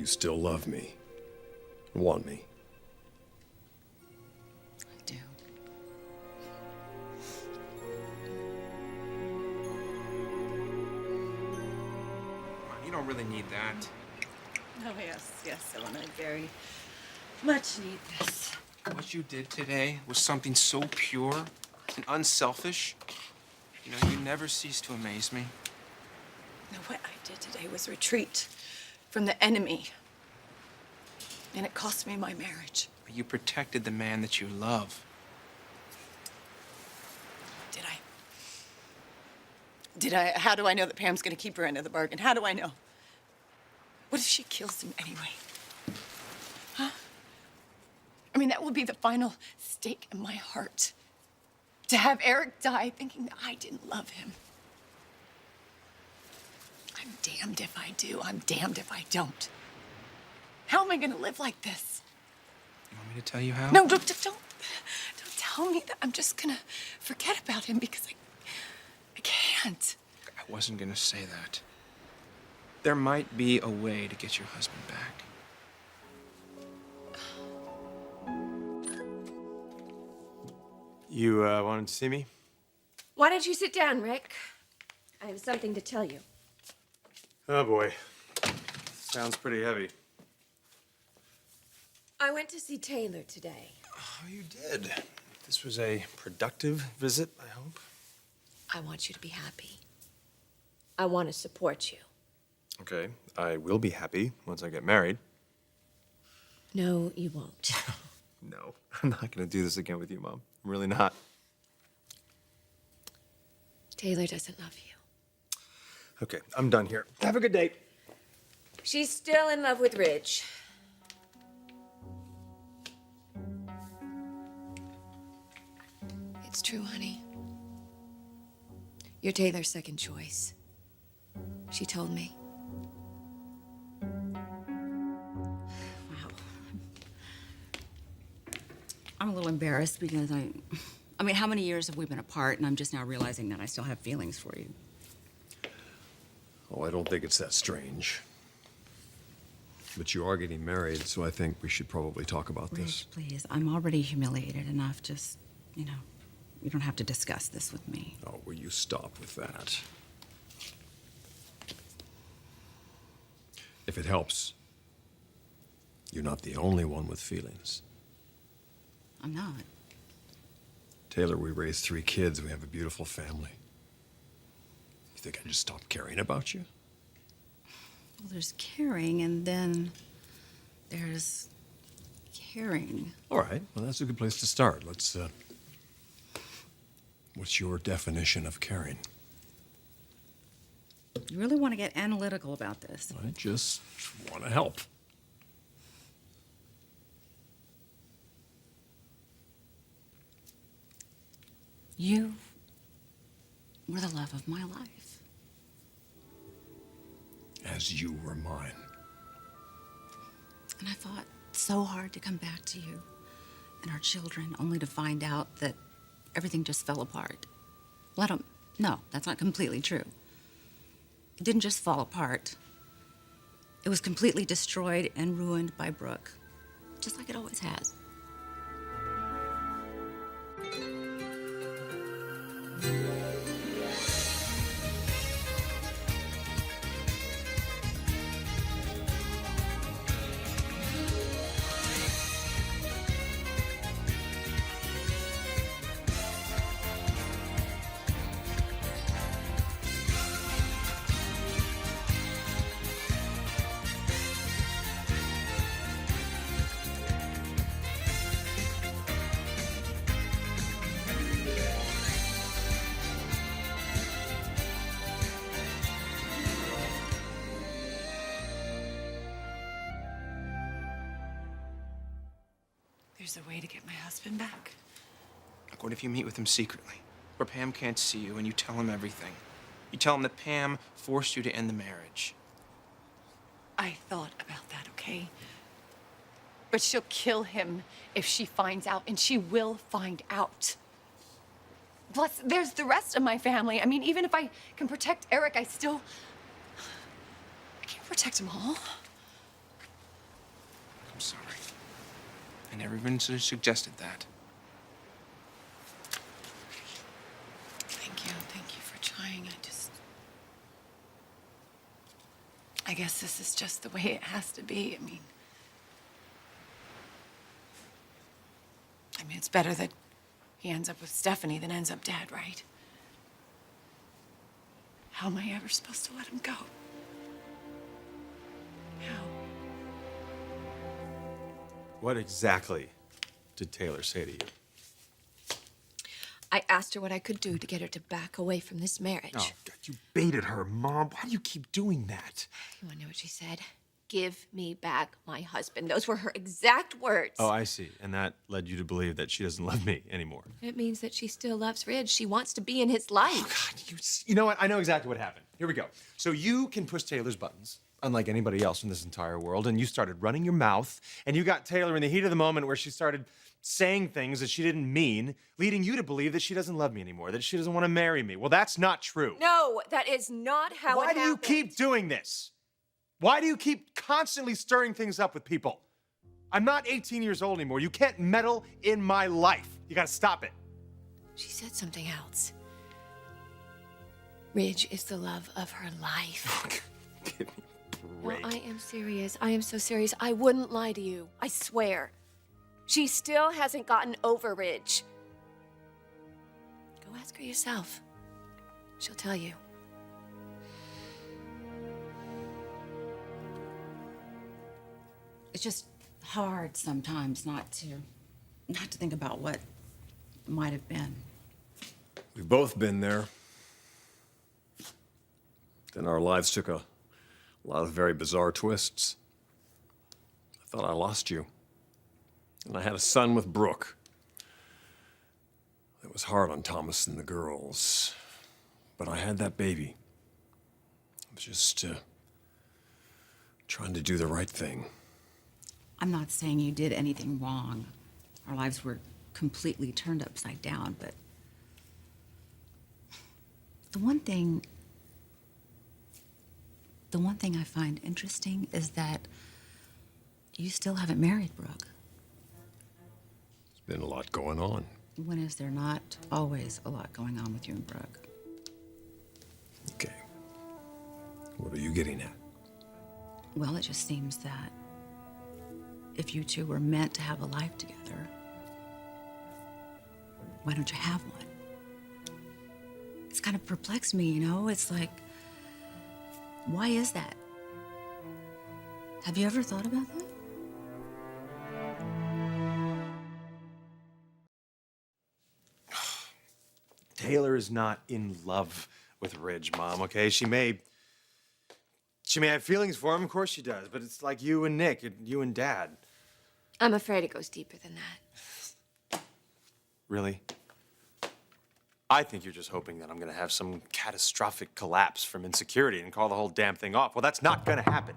you still love me, want me. I do. You don't really need that. Oh, yes, Owen, I very much need this. What you did today was something so pure and unselfish. You know, you never cease to amaze me. No, what I did today was retreat from the enemy. And it cost me my marriage. You protected the man that you love. Did I? Did I? How do I know that Pam's gonna keep her end of the bargain? How do I know? What if she kills him anyway? Huh? I mean, that will be the final stake in my heart. To have Eric die thinking that I didn't love him. I'm damned if I do. I'm damned if I don't. How am I gonna live like this? You want me to tell you how? No, don't tell me that. I'm just gonna forget about him because I can't. I wasn't gonna say that. There might be a way to get your husband back. You wanted to see me? Why don't you sit down, Rick? I have something to tell you. Oh boy. Sounds pretty heavy. I went to see Taylor today. Oh, you did. This was a productive visit, I hope. I want you to be happy. I want to support you. Okay, I will be happy once I get married. No, you won't. No, I'm not gonna do this again with you, Mom. I'm really not. Taylor doesn't love you. Okay, I'm done here. Have a good day. She's still in love with Ridge. It's true, honey. You're Taylor's second choice. She told me. Wow. I'm a little embarrassed because I mean, how many years have we been apart, and I'm just now realizing that I still have feelings for you. Oh, I don't think it's that strange. But you are getting married, so I think we should probably talk about this. Rich, please, I'm already humiliated enough. Just, you know, you don't have to discuss this with me. Oh, will you stop with that? If it helps, you're not the only one with feelings. I'm not. Taylor, we raised 3 kids. We have a beautiful family. You think I just stopped caring about you? Well, there's caring, and then there's caring. All right. Well, that's a good place to start. Let's, what's your definition of caring? You really want to get analytical about this? I just want to help. You were the love of my life. As you were mine. And I fought so hard to come back to you and our children, only to find out that everything just fell apart. No, that's not completely true. It didn't just fall apart. It was completely destroyed and ruined by Brooke, just like it always has. There's a way to get my husband back. Like, what if you meet with him secretly, where Pam can't see you, and you tell him everything? You tell him that Pam forced you to end the marriage. I thought about that, okay? But she'll kill him if she finds out, and she will find out. Plus, there's the rest of my family. I mean, even if I can protect Eric, I can't protect them all. I'm sorry. I never even suggested that. Thank you. Thank you for trying. I guess this is just the way it has to be. I mean, it's better that he ends up with Stephanie than ends up dead, right? How am I ever supposed to let him go? How? What exactly did Taylor say to you? I asked her what I could do to get her to back away from this marriage. Oh, God, you baited her, Mom. Why do you keep doing that? You want to know what she said? Give me back my husband. Those were her exact words. Oh, I see. And that led you to believe that she doesn't love me anymore. It means that she still loves Ridge. She wants to be in his life. Oh, God, you know what? I know exactly what happened. Here we go. So you can push Taylor's buttons, unlike anybody else in this entire world, and you started running your mouth, and you got Taylor in the heat of the moment where she started saying things that she didn't mean, leading you to believe that she doesn't love me anymore, that she doesn't want to marry me. Well, that's not true. No, that is not how Why it do you keep doing this? Why do you keep constantly stirring things up with people? I'm not 18 years old anymore. You can't meddle in my life. You gotta stop it. She said something else. Ridge is the love of her life. Give me a No, break. I am serious. I am so serious. I wouldn't lie to you. I swear. She still hasn't gotten over Ridge. Go ask her yourself. She'll tell you. It's just hard sometimes not to think about what might have been. We've both been there. Then our lives took a lot of very bizarre twists. I thought I lost you. And I had a son with Brooke. It was hard on Thomas and the girls. But I had that baby. I was just trying to do the right thing. I'm not saying you did anything wrong. Our lives were completely turned upside down, but the one thing I find interesting is that you still haven't married Brooke. There's been a lot going on. When is there not always a lot going on with you and Brooke? Okay. What are you getting at? Well, it just seems that if you two were meant to have a life together, why don't you have one? It's kind of perplexed me, you know? It's like, why is that? Have you ever thought about that? Taylor is not in love with Ridge, Mom, okay? She may have feelings for him, of course she does, but it's like you and Nick, you and Dad. I'm afraid it goes deeper than that. Really? I think you're just hoping that I'm gonna have some catastrophic collapse from insecurity and call the whole damn thing off. Well, that's not gonna happen.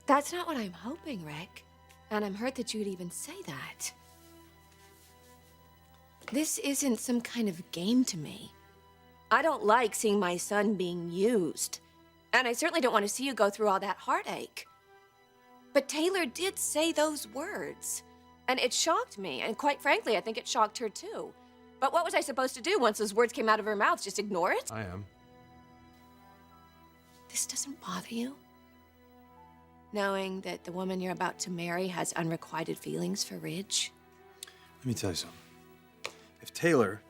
That's not what I'm hoping, Rick. And I'm hurt that you would even say that. This isn't some kind of game to me. I don't like seeing my son being used. And I certainly don't want to see you go through all that heartache. But Taylor did say those words. And it shocked me. And quite frankly, I think it shocked her too. But what was I supposed to do once those words came out of her mouth? Just ignore it? I am. This doesn't bother you? Knowing that the woman you're about to marry has unrequited feelings for Ridge? Let me tell you something. If Taylor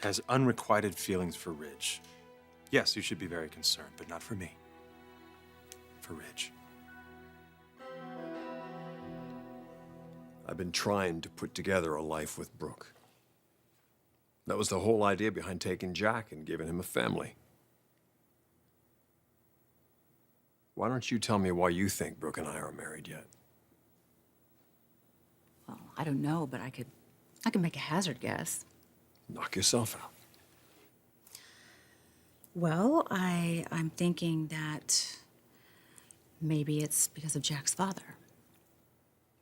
has unrequited feelings for Ridge, yes, you should be very concerned, but not for me. For Ridge. I've been trying to put together a life with Brooke. That was the whole idea behind taking Jack and giving him a family. Why don't you tell me why you think Brooke and I aren't married yet? Well, I don't know, but I could make a hazard guess. Knock yourself out. Well, I'm thinking that maybe it's because of Jack's father.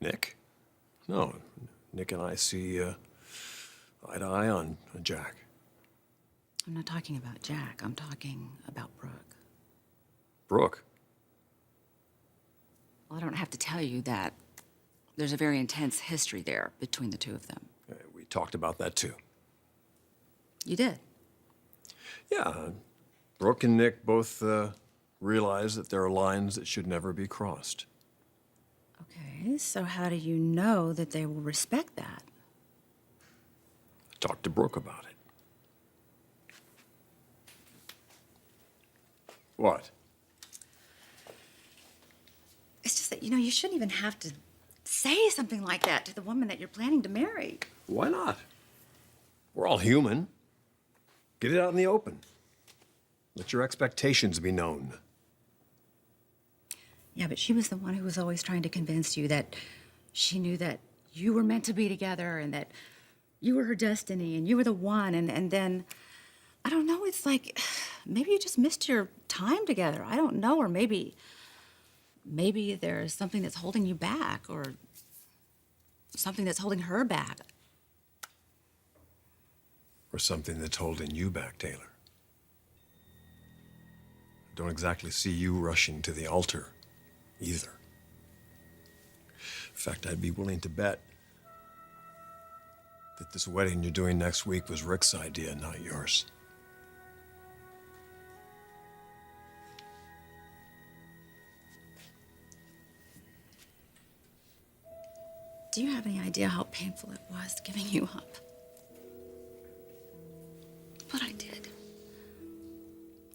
Nick? No, Nick and I see eye to eye on Jack. I'm not talking about Jack. I'm talking about Brooke. Brooke? Well, I don't have to tell you that There's a very intense history there between the two of them. We talked about that too. You did? Yeah, Brooke and Nick both realize that there are lines that should never be crossed. Okay, so how do you know that they will respect that? I talked to Brooke about it. What? It's just that, you shouldn't even have to say something like that to the woman that you're planning to marry. Why not? We're all human. Get it out in the open. Let your expectations be known. Yeah, but she was the one who was always trying to convince you that she knew that you were meant to be together and that you were her destiny and you were the one. And then, I don't know, it's like maybe you just missed your time together. I don't know, or maybe there's something that's holding you back or something that's holding her back. Or something that's holding you back, Taylor. I don't exactly see you rushing to the altar either. In fact, I'd be willing to bet that this wedding you're doing next week was Rick's idea, not yours. Do you have any idea how painful it was giving you up? But I did.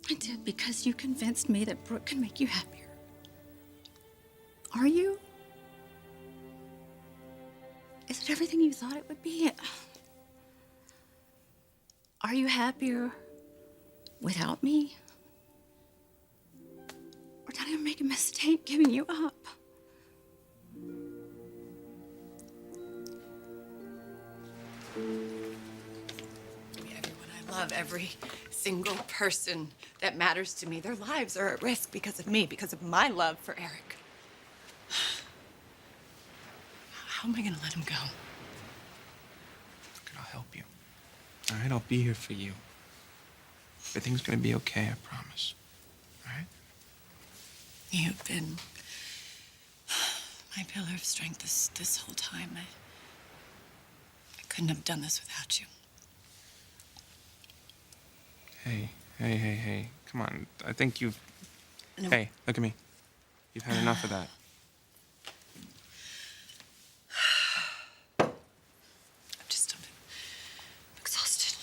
I did because you convinced me that Brooke can make you happier. Are you? Is it everything you thought it would be? Are you happier without me? Or did I make a mistake giving you up? Everyone I love, every single person that matters to me, their lives are at risk because of me, because of my love for Eric. How am I gonna let him go? Look, I'll help you. All right, I'll be here for you. Everything's gonna be okay, I promise. All right? You've been my pillar of strength this whole time. I couldn't have done this without you. Hey. Come on. I think you've... No. Hey, look at me. You've had enough of that. I'm exhausted.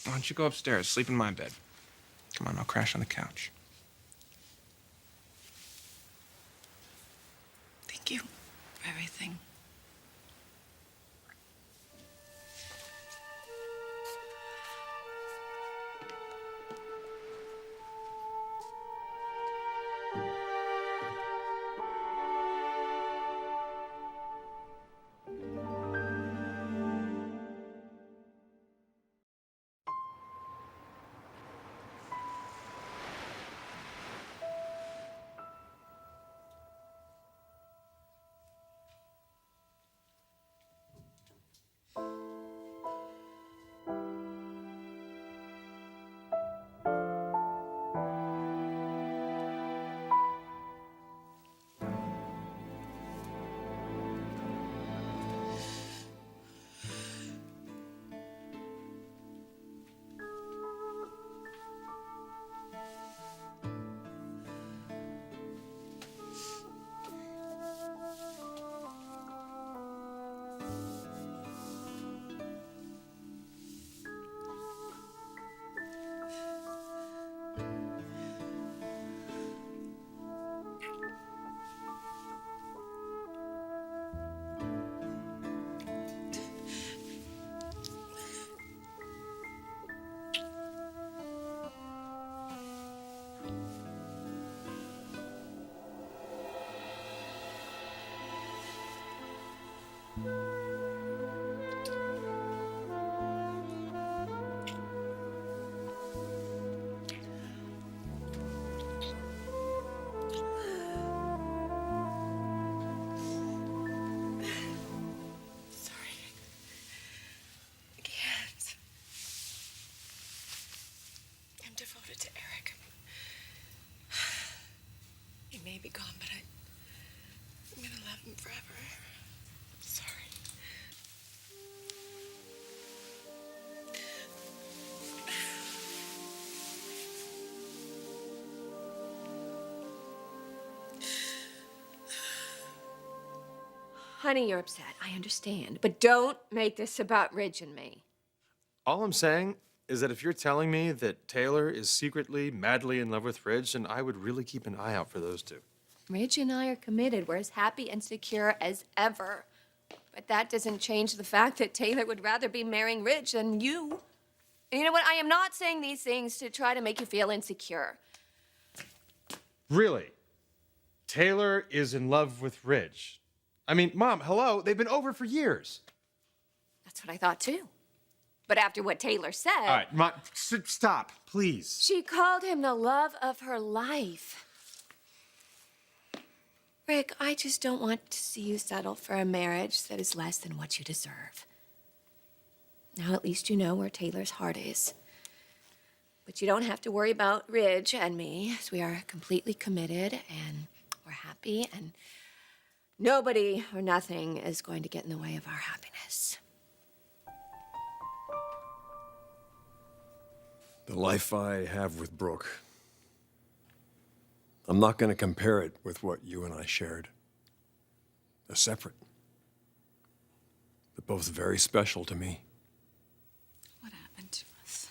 Why don't you go upstairs, sleep in my bed? Come on, I'll crash on the couch. Thank you for everything. Devoted to Eric. He may be gone, but I'm gonna love him forever. Sorry. Honey, you're upset. I understand. But don't make this about Ridge and me. All I'm saying is that if you're telling me that Taylor is secretly, madly in love with Ridge, then I would really keep an eye out for those two. Ridge and I are committed. We're as happy and secure as ever. But that doesn't change the fact that Taylor would rather be marrying Ridge than you. And you know what? I am not saying these things to try to make you feel insecure. Really? Taylor is in love with Ridge. I mean, Mom, hello? They've been over for years. That's what I thought too. But after what Taylor said... All right, Mom, stop, please. She called him the love of her life. Rick, I just don't want to see you settle for a marriage that is less than what you deserve. Now at least you know where Taylor's heart is. But you don't have to worry about Ridge and me, as we are completely committed and we're happy, and nobody or nothing is going to get in the way of our happiness. The life I have with Brooke, I'm not going to compare it with what you and I shared. They're separate, but both very special to me. What happened to us?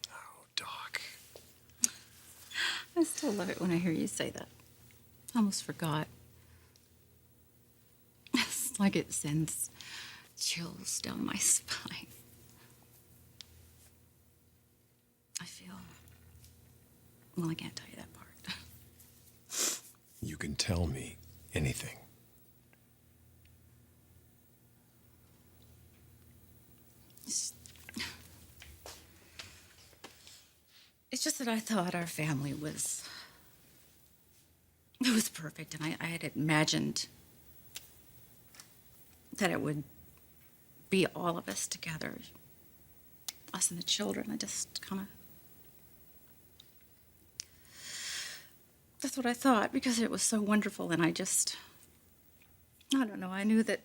Oh, Doc. I still love it when I hear you say that. I almost forgot. It's like it sends chills down my spine. I feel... Well, I can't tell you that part. You can tell me anything. It's just that I thought our family was... It was perfect, and I had imagined that it would be all of us together. Us and the children. I just kind of... That's what I thought, because it was so wonderful, and I don't know, I knew that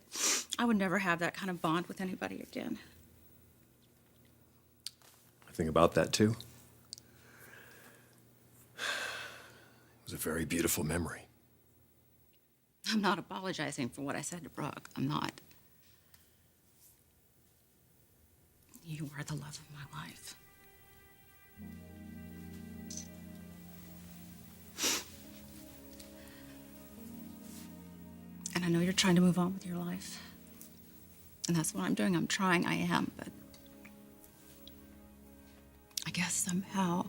I would never have that kind of bond with anybody again. I think about that too. It was a very beautiful memory. I'm not apologizing for what I said to Brooke. I'm not. You are the love of my life. And I know you're trying to move on with your life. And that's what I'm doing. I'm trying, I am, but I guess somehow